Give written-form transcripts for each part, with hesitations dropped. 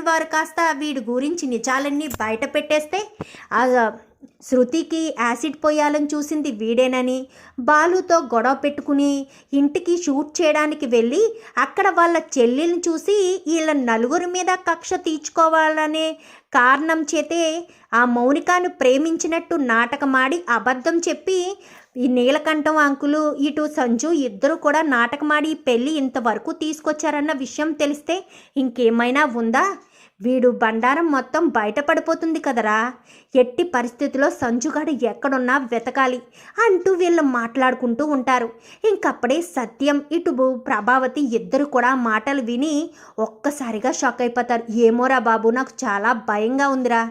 వారు కాస్త వీడి గురించి నిజాలన్నీ బయట పెట్టేస్తే ఆ శృతికి యాసిడ్ పోయాలని చూసింది వీడేనని బాలుతో గొడవ పెట్టుకుని ఇంటికి షూట్ చేయడానికి వెళ్ళి అక్కడ వాళ్ళ చెల్లెల్ని చూసి వీళ్ళ నలుగురి మీద కక్ష తీర్చుకోవాలనే కారణం చేతే ఆ మౌనికాను ప్రేమించినట్టు నాటకమాడి అబద్ధం చెప్పి ఈ నీలకంఠం అంకులు ఇటు సంజు ఇద్దరు కూడా నాటకమాడి పెళ్ళి ఇంతవరకు తీసుకొచ్చారన్న విషయం తెలిస్తే ఇంకేమైనా ఉందా? వీడు బండారం మొత్తం బయటపడిపోతుంది కదరా. ఎట్టి పరిస్థితిలో సంజుగాడు ఎక్కడున్నా వెతకాలి అంటూ వీళ్ళు మాట్లాడుకుంటూ ఉంటారు. ఇంకప్పుడే సత్యం ఇటు ప్రభావతి ఇద్దరు కూడా మాటలు విని ఒక్కసారిగా షాక్ అయిపోతారు. ఏమోరా బాబు, నాకు చాలా భయంగా ఉందిరా.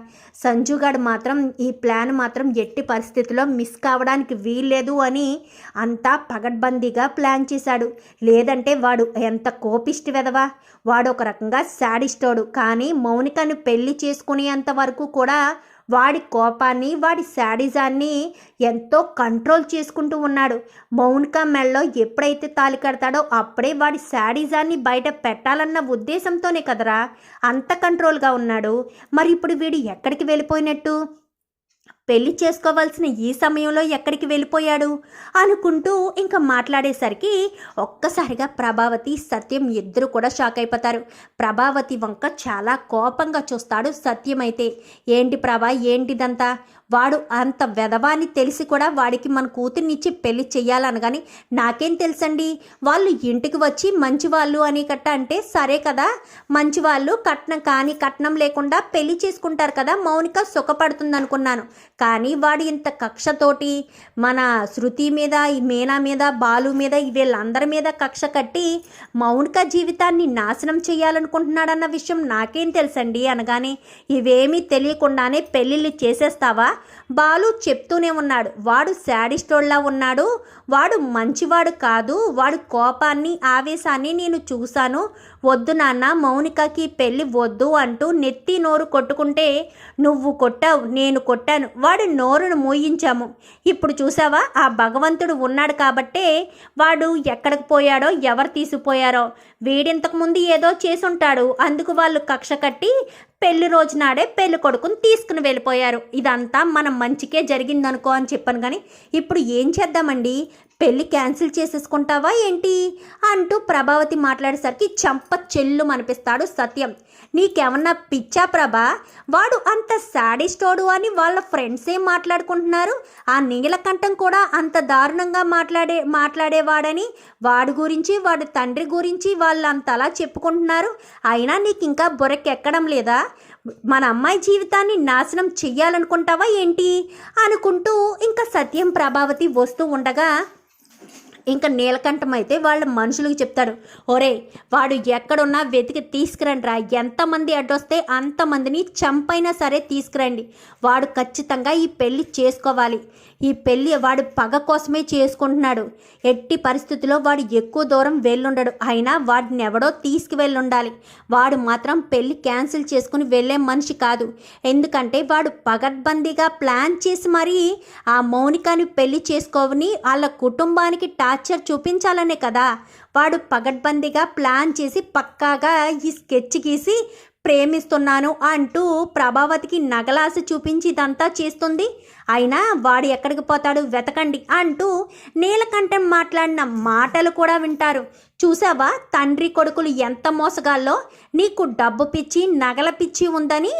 సంజుగాడు మాత్రం ఈ ప్లాన్ మాత్రం ఎట్టి పరిస్థితిలో మిస్ కావడానికి వీల్లేదు అని అంతా పగడ్బందీగా ప్లాన్ చేశాడు. లేదంటే వాడు ఎంత కోపిష్టి వెదవా, వాడు ఒక రకంగా శాడిస్టోడు. కానీ మౌనికను పెళ్లి చేసుకునేంత వరకు కూడా వాడి కోపాన్ని వాడి శాడిజాన్ని ఎంతో కంట్రోల్ చేసుకుంటూ ఉన్నాడు. మౌనిక మెళ్ళలో ఎప్పుడైతే తాళి కడతాడో అప్పుడే వాడి శాడిజాన్ని బయట పెట్టాలన్న ఉద్దేశంతోనే కదరా అంత కంట్రోల్గా ఉన్నాడు. మరి ఇప్పుడు వీడు ఎక్కడికి వెళ్ళిపోయినట్టు? పెళ్లి చేసుకోవాల్సిన ఈ సమయంలో ఎక్కడికి వెళ్ళిపోయాడు అనుకుంటూ ఇంకా మాట్లాడేసరికి ఒక్కసారిగా ప్రభావతి సత్యం ఇద్దరు కూడా షాక్ అయిపోతారు. ప్రభావతి వంక చాలా కోపంగా చూస్తాడు సత్యం. అయితే ఏంటి ప్రభా, ఏంటిదంతా? వాడు అంత వెధవాన్ని తెలిసి కూడా వాడికి మన కూతుర్నిచ్చి పెళ్లి చెయ్యాలని నాకేం తెలుసండి. వాళ్ళు ఇంటికి వచ్చి మంచివాళ్ళు అని అంటే సరే కదా, మంచివాళ్ళు కట్నం లేకుండా పెళ్లి చేసుకుంటారు కదా, మౌనిక సుఖపడుతుంది అనుకున్నాను. కానీ వాడు ఇంత కక్షతోటి మన శృతి మీద, ఈ మీనా మీద, బాలు మీద, వీళ్ళందరి మీద కక్ష కట్టి మౌనిక జీవితాన్ని నాశనం చేయాలనుకుంటున్నాడన్న విషయం నాకేం తెలుసండి అనగానే, ఇవేమీ తెలియకుండానే పెళ్ళిళ్ళు చేసేస్తావా? బాలు చెప్తూనే ఉన్నాడు, వాడు శాడిస్టోడ్లా ఉన్నాడు, వాడు మంచివాడు కాదు, వాడు కోపాన్ని ఆవేశాన్ని నేను చూశాను. వద్దు నాన్న, మౌనికకి పెళ్ళి వద్దు అంటూ నెత్తి నోరు కొట్టుకుంటే నువ్వు కొట్టావు, నేను కొట్టాను, వాడి నోరును మోయించాము. ఇప్పుడు చూసావా, ఆ భగవంతుడు ఉన్నాడు కాబట్టే వాడు ఎక్కడికి పోయాడో, ఎవరు తీసుకుపోయారో. వీడింతకుముందు ఏదో చేసుంటాడు, అందుకు వాళ్ళు కక్ష కట్టి పెళ్లి రోజు నాడే పెళ్లి కొడుకుని తీసుకుని వెళ్ళిపోయారు. ఇదంతా మనం మంచికే జరిగిందనుకో అని చెప్పాను. కానీ ఇప్పుడు ఏం చేద్దామండి, పెళ్ళి క్యాన్సిల్ చేసేసుకుంటావా ఏంటి అంటూ ప్రభావతి మాట్లాడేసరికి చంప చెల్లు అనిపిస్తాడు సత్యం. నీకేమన్నా పిచ్చా ప్రభా, వాడు అంత శాడిస్టోడు అని వాళ్ళ ఫ్రెండ్సే మాట్లాడుకుంటున్నారు. ఆ నీలకంఠం కూడా అంత దారుణంగా మాట్లాడేవాడని వాడి గురించి, వాడి తండ్రి గురించి వాళ్ళు అంతలా చెప్పుకుంటున్నారు. అయినా నీకు ఇంకా బుర్రకెక్కడం లేదా? మన అమ్మాయి జీవితాన్ని నాశనం చెయ్యాలనుకుంటావా ఏంటి అనుకుంటూ ఇంకా సత్యం ప్రభావతి వస్తూ ఉండగా ఇంకా నీలకంఠం అయితే వాళ్ళ మనుషులకు చెప్తాడు, ఒరే వాడు ఎక్కడున్నా వెతికి తీసుకురండి రా, ఎంతమంది అడ్డొస్తే అంతమందిని చంపైనా సరే తీసుకురండి. వాడు ఖచ్చితంగా ఈ పెళ్ళి చేసుకోవాలి. ఈ పెళ్ళి వాడు పగ కోసమే చేసుకుంటున్నాడు. ఎట్టి పరిస్థితుల్లో వాడు ఎక్కువ దూరం వెళ్ళుండడు. అయినా వాడిని ఎవడో తీసుకువెళ్ళుండాలి. వాడు మాత్రం పెళ్ళి క్యాన్సిల్ చేసుకుని వెళ్ళే మనిషి కాదు. ఎందుకంటే వాడు పగడ్బందీగా ప్లాన్ చేసి మరీ ఆ మౌనికాని పెళ్లి చేసుకోవని వాళ్ళ కుటుంబానికి టార్చర్ చూపించాలనే కదా వాడు పగడ్బందీగా ప్లాన్ చేసి పక్కాగా ఈ స్కెచ్ గీసి ప్రేమిస్తున్నాను అంటూ ప్రభావతికి నగలాస చూపించి ఇదంతా చేస్తుంది. అయినా వాడు ఎక్కడికి పోతాడు, వెతకండి అంటూ నీలకంఠం మాట్లాడిన మాటలు కూడా వింటారు. చూసావా తండ్రి కొడుకులు ఎంత మోసగాల్లో, నీకు డబ్బు పిచ్చి నగల పిచ్చి ఉందని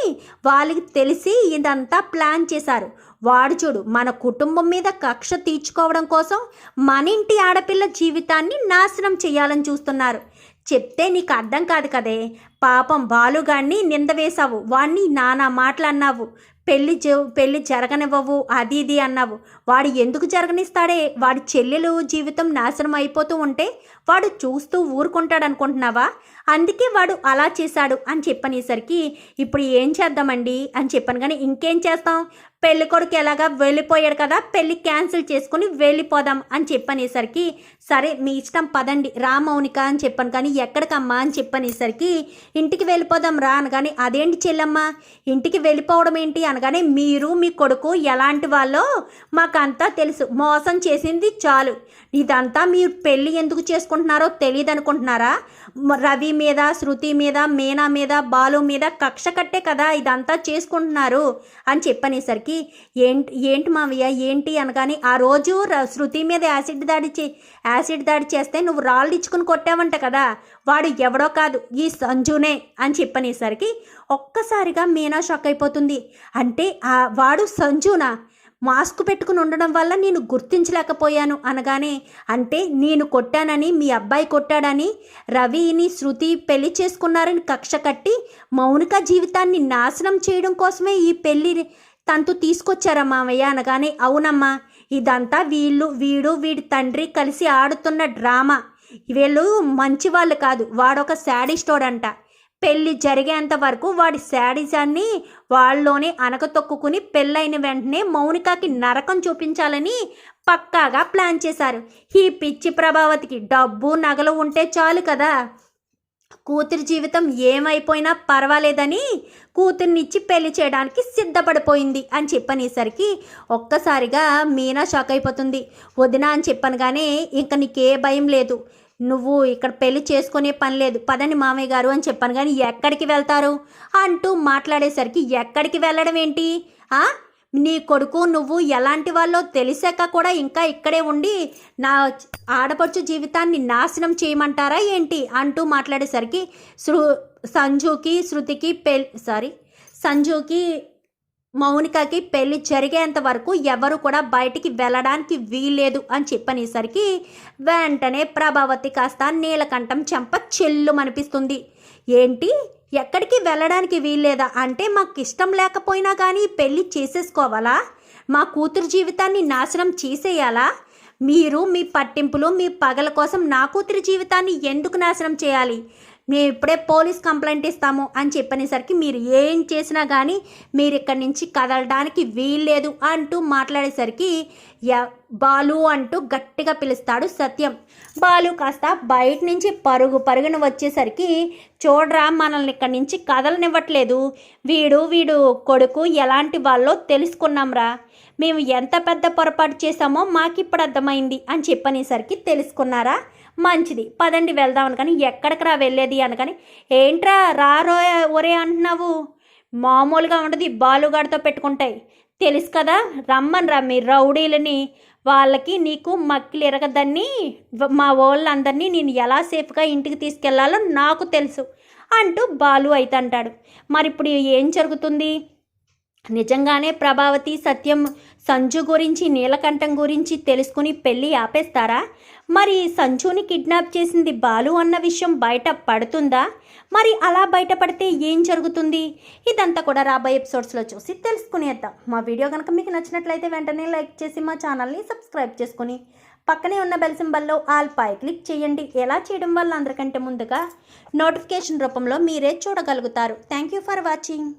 వాళ్ళకి తెలిసి ఇదంతా ప్లాన్ చేశారు. వాడు చూడు, మన కుటుంబం మీద కక్ష తీర్చుకోవడం కోసం మన ఇంటి ఆడపిల్ల జీవితాన్ని నాశనం చేయాలని చూస్తున్నారు. చెప్తే నీకు అర్థం కాదు కదే. పాపం బాలుగాడిని నింద వేశావు, వాడిని నానా మాటలు అన్నావు, పెళ్ళి జరగనివ్వవు, అది ఇది అన్నావు. వాడు ఎందుకు జరగనిస్తాడే? వాడి చెల్లెలు జీవితం నాశనం అయిపోతూ ఉంటే వాడు చూస్తూ ఊరుకుంటాడు అనుకుంటున్నావా? అందుకే వాడు అలా చేశాడు అని చెప్పనేసరికి ఇప్పుడు ఏం చేద్దామండి అని చెప్పాను. కానీ ఇంకేం చేస్తాం, పెళ్లి కొడుకు ఎలాగా వెళ్ళిపోయాడు కదా, పెళ్ళి క్యాన్సిల్ చేసుకుని వెళ్ళిపోదాం అని చెప్పనేసరికి సరే మీ ఇష్టం పదండి రా మౌనిక అని చెప్పాను. కానీ ఎక్కడికమ్మా అని చెప్పనేసరికి ఇంటికి వెళ్ళిపోదాం రా అనగానే, అదేంటి చెల్లమ్మ ఇంటికి వెళ్ళిపోవడం ఏంటి అనగానే, మీరు మీ కొడుకు ఎలాంటి వాళ్ళో మాకంతా తెలుసు, మోసం చేసింది చాలు, ఇదంతా మీరు పెళ్ళి ఎందుకు చేసుకుంటున్నారో తెలియదు అనుకుంటున్నారా? రవి మీద, శృతి మీద, మీనా మీద, బాలు మీద కక్ష కట్టే కదా ఇదంతా చేసుకుంటున్నారు అని చెప్పనేసరికి ఏంటి ఏంటి మావయ్య ఏంటి అనగానే, ఆ రోజు శృతి మీద యాసిడ్ దాడి చేస్తే నువ్వు రాళ్ళు ఇచ్చుకుని కొట్టావంట కదా, వాడు ఎవడో కాదు ఈ సంజునే అని చెప్పనేసరికి ఒక్కసారిగా మీనా షాక్ అయిపోతుంది. అంటే వాడు సంజునా? మాస్క్ పెట్టుకుని ఉండడం వల్ల నేను గుర్తించలేకపోయాను అనగానే, అంటే నేను కొట్టానని, మీ అబ్బాయి కొట్టాడని, రవిని శృతి పెళ్లి చేసుకున్నారని కక్ష కట్టి మౌనిక జీవితాన్ని నాశనం చేయడం కోసమే ఈ పెళ్లి తంతు తీసుకొచ్చారా మామయ్య అనగానే, అవునమ్మా, ఇదంతా వీడి తండ్రి కలిసి ఆడుతున్న డ్రామా. వీళ్ళు మంచి వాళ్ళు కాదు, వాడొక శాడిస్టోడంట. పెళ్ళి జరిగేంత వరకు వాడి శాడిజాన్ని వాళ్ళలోనే అనకతొక్కుని పెళ్ళైన వెంటనే మౌనికకి నరకం చూపించాలని పక్కాగా ప్లాన్ చేశారు. ఈ పిచ్చి ప్రభావతికి డబ్బు నగలు ఉంటే చాలు కదా, కూతురి జీవితం ఏమైపోయినా పర్వాలేదని కూతుర్నిచ్చి పెళ్లి చేయడానికి సిద్ధపడిపోయింది అని చెప్పనేసరికి ఒక్కసారిగా మీనా షాక్ అయిపోతుంది. వదిన అని చెప్పనగానే, ఇంక నీకే భయం లేదు, నువ్వు ఇక్కడ పెళ్లి చేసుకునే పని లేదు, పదండి మామయ్య గారు అని చెప్పాను. కానీ ఎక్కడికి వెళ్తారు అంటూ మాట్లాడేసరికి, ఎక్కడికి వెళ్ళడం ఏంటి, నీ కొడుకు నువ్వు ఎలాంటి వాళ్ళో తెలిసాక కూడా ఇంకా ఇక్కడే ఉండి నా ఆడపడుచు జీవితాన్ని నాశనం చేయమంటారా ఏంటి అంటూ మాట్లాడేసరికి, సంజుకి మౌనికకి పెళ్లి జరిగేంత వరకు ఎవరు కూడా బయటికి వెళ్ళడానికి వీల్లేదు అని చెప్పనేసరికి వెంటనే ప్రభావతి కాస్త నీలకంఠం చెంప చెల్లుమనిపిస్తుంది. ఏంటి, ఎక్కడికి వెళ్ళడానికి వీల్లేదా? అంటే మాకు ఇష్టం లేకపోయినా కానీ పెళ్ళి చేసేసుకోవాలా? మా కూతురు జీవితాన్ని నాశనం చేసేయాలా? మీరు మీ పట్టింపులు, మీ పగల కోసం నా కూతురి జీవితాన్ని ఎందుకు నాశనం చేయాలి? మేము ఇప్పుడే పోలీస్ కంప్లైంట్ ఇస్తాము అని చెప్పనేసరికి, మీరు ఏం చేసినా కానీ మీరు ఇక్కడి నుంచి కదలడానికి వీల్లేదు అంటూ మాట్లాడేసరికి, బాలు అంటూ గట్టిగా పిలుస్తాడు సత్యం. బాలు కాస్త బయట నుంచి పరుగున వచ్చేసరికి, చూడరా మనల్ని ఇక్కడి నుంచి కదలనివ్వట్లేదు, వీడు కొడుకు ఎలాంటి వాళ్ళో తెలుసుకున్నాంరా, మేము ఎంత పెద్ద పొరపాటు చేశామో మాకిప్పుడు అర్థమైంది అని చెప్పనేసరికి, తెలుసుకున్నారా, మంచిది, పదండి వెళ్దాం అనగాని, ఎక్కడికి రా వెళ్ళేది అనగాని, ఏంట్రా రారో ఒరే అంటున్నావు, మామూలుగా ఉండదు, బాలుగాడితో పెట్టుకుంటాయి తెలుసు కదా, రమ్మనరా మీ రౌడీలని, వాళ్ళకి నీకు మక్కిలు ఎరగదని, మా వాళ్ళందరినీ నేను ఎలా సేఫ్గా ఇంటికి తీసుకెళ్లాలో నాకు తెలుసు అంటూ బాలు అయితే అంటాడు. మరి ఇప్పుడు ఏం జరుగుతుంది? నిజంగానే ప్రభావతి సత్యం సంజు గురించి, నీలకంఠం గురించి తెలుసుకుని పెళ్ళి ఆపేస్తారా? మరి సంజుని కిడ్నాప్ చేసింది బాలు అన్న విషయం బయట పడుతుందా? మరి అలా బయటపడితే ఏం జరుగుతుంది? ఇదంతా కూడా రాబోయే ఎపిసోడ్స్లో చూసి తెలుసుకునేద్దాం. మా వీడియో కనుక మీకు నచ్చినట్లయితే వెంటనే లైక్ చేసి మా ఛానల్ని సబ్స్క్రైబ్ చేసుకుని పక్కనే ఉన్న బెల్ సింబల్లో ఆల్ పై క్లిక్ చేయండి. ఎలా చేయడం వల్ల అందరికంటే ముందుగా నోటిఫికేషన్ రూపంలో మీరే చూడగలుగుతారు. Thank you for watching.